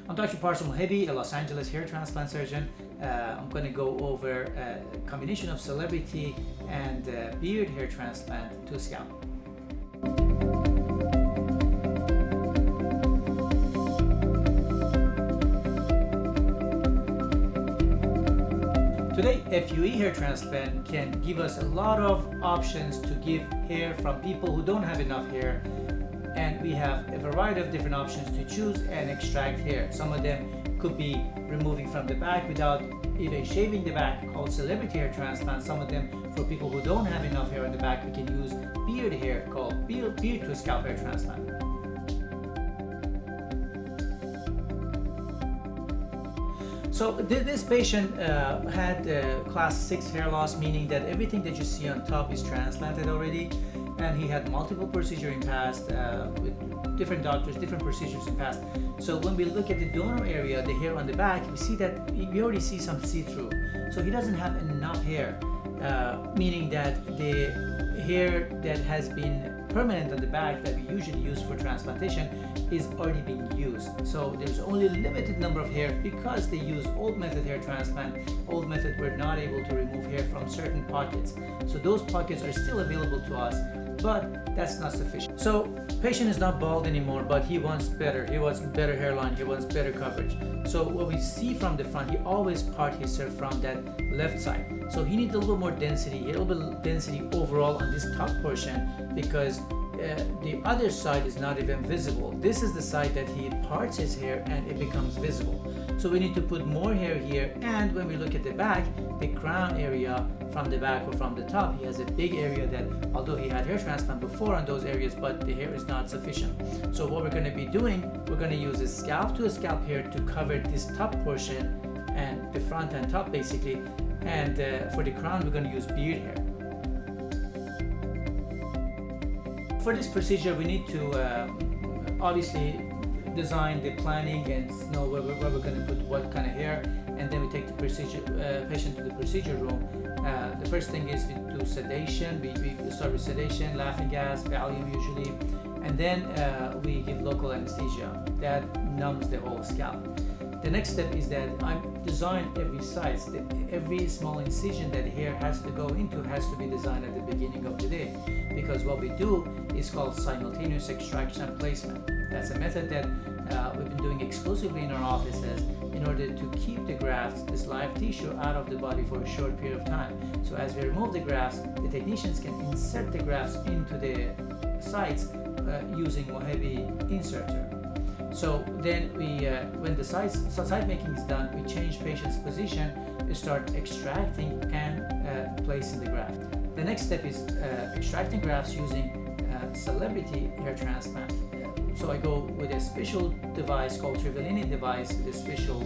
I'm Dr. Parsa Mohebi, a Los Angeles hair transplant surgeon. I'm going to go over a combination of celebrity and beard hair transplant to scalp. Today, FUE hair transplant can give us a lot of options to give hair from people who don't have enough hair, and we have a variety of different options to choose and extract hair. Some of them could be removing from the back without even shaving the back, called celebrity hair transplant. Some of them, for people who don't have enough hair in the back, we can use beard hair, called beard to scalp hair transplant. So this patient had class 6 hair loss, meaning that everything that you see on top is transplanted already, and he had multiple procedures in past with different doctors, different procedures in past. So when we look at the donor area, the hair on the back, we see that we already see some see-through. So he doesn't have enough hair, meaning that the hair that has been permanent on the back that we usually use for transplantation is already being used. So there's only a limited number of hair because they use old method hair transplant. Old method, we're not able to remove hair from certain pockets. So those pockets are still available to us, but that's not sufficient. So patient is not bald anymore, but he wants better. He wants better hairline, he wants better coverage. So what we see from the front, he always part his hair from that left side. So he needs a little more density, a little bit density overall on this top portion, because the other side is not even visible. This is the side that he parts his hair and it becomes visible. So we need to put more hair here, and when we look at the back, the crown area from the back or from the top, he has a big area that, although he had hair transplant before on those areas, but the hair is not sufficient. So what we're going to be doing, we're going to use a scalp to a scalp hair to cover this top portion and the front and top basically, and for the crown we're going to use beard hair. For this procedure, we need to obviously design the planning and know where we're going to put what kind of hair, and then we take the patient to the procedure room. The first thing is we do sedation. We start with sedation, laughing gas, Valium usually, and then we give local anesthesia. That numbs the whole scalp. The next step is that I design every site. Every small incision that hair has to go into has to be designed at the beginning of the day, because what we do is called simultaneous extraction and placement. That's a method that we've been doing exclusively in our offices in order to keep the grafts, this live tissue, out of the body for a short period of time. So as we remove the grafts, the technicians can insert the grafts into the sites using Mohebi inserter. So then we, when the site making is done, we change patient's position, we start extracting and placing the graft. The next step is extracting grafts using celebrity hair transplant. So I go with a special device called Trivellini device with a special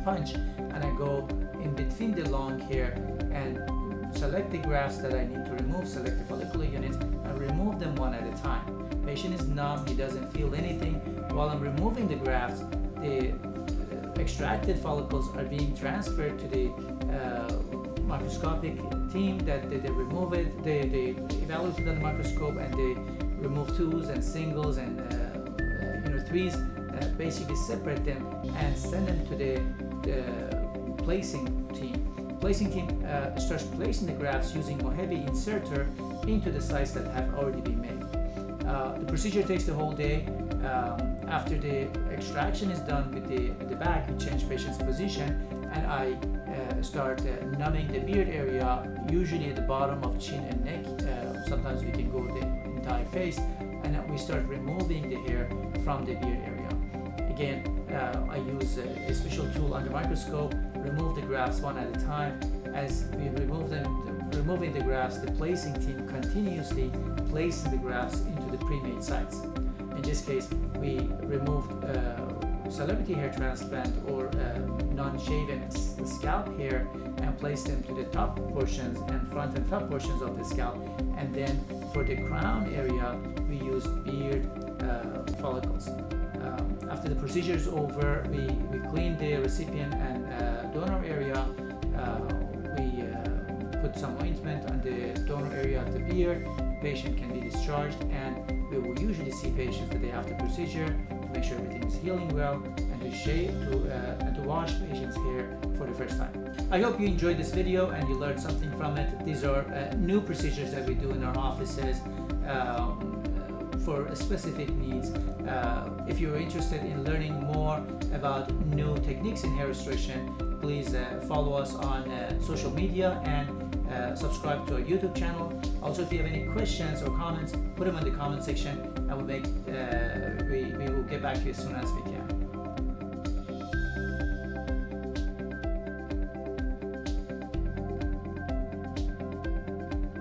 punch, and I go in between the long hair and select the grafts that I need to remove, select the follicular units, and remove them one at a time. Patient is numb, he doesn't feel anything. While I'm removing the grafts, the extracted follicles are being transferred to the microscopic team that they remove it, they evaluate it on the microscope, and they remove twos and singles and threes, basically separate them and send them to the placing team. Placing team starts placing the grafts using Mohebi inserter into the sites that have already been made. The procedure takes the whole day. After the extraction is done with the back, we change patient's position, and I start numbing the beard area, usually at the bottom of chin and neck. Sometimes we can go the entire face, and then we start removing the hair from the beard area. Again, I use a special tool under microscope, remove the grafts one at a time. As we remove them, removing the grafts, the placing team continuously placing the grafts into the pre-made sites. In this case, we removed celebrity hair transplant or non-shaven scalp hair and placed them to the top portions and front and top portions of the scalp. And then for the crown area, we used beard follicles. After the procedure is over, we clean the recipient and donor area. We put some ointment on the donor area of the beard. Patient can be discharged, and we will usually see patients the day after procedure to make sure everything is healing well and and to shave and to wash patients' hair for the first time. I hope you enjoyed this video and you learned something from it. These are new procedures that we do in our offices for specific needs. If you're interested in learning more about new techniques in hair restoration, please follow us on social media and subscribe to our YouTube channel. Also, if you have any questions or comments, put them in the comment section and we will get back to you as soon as we can.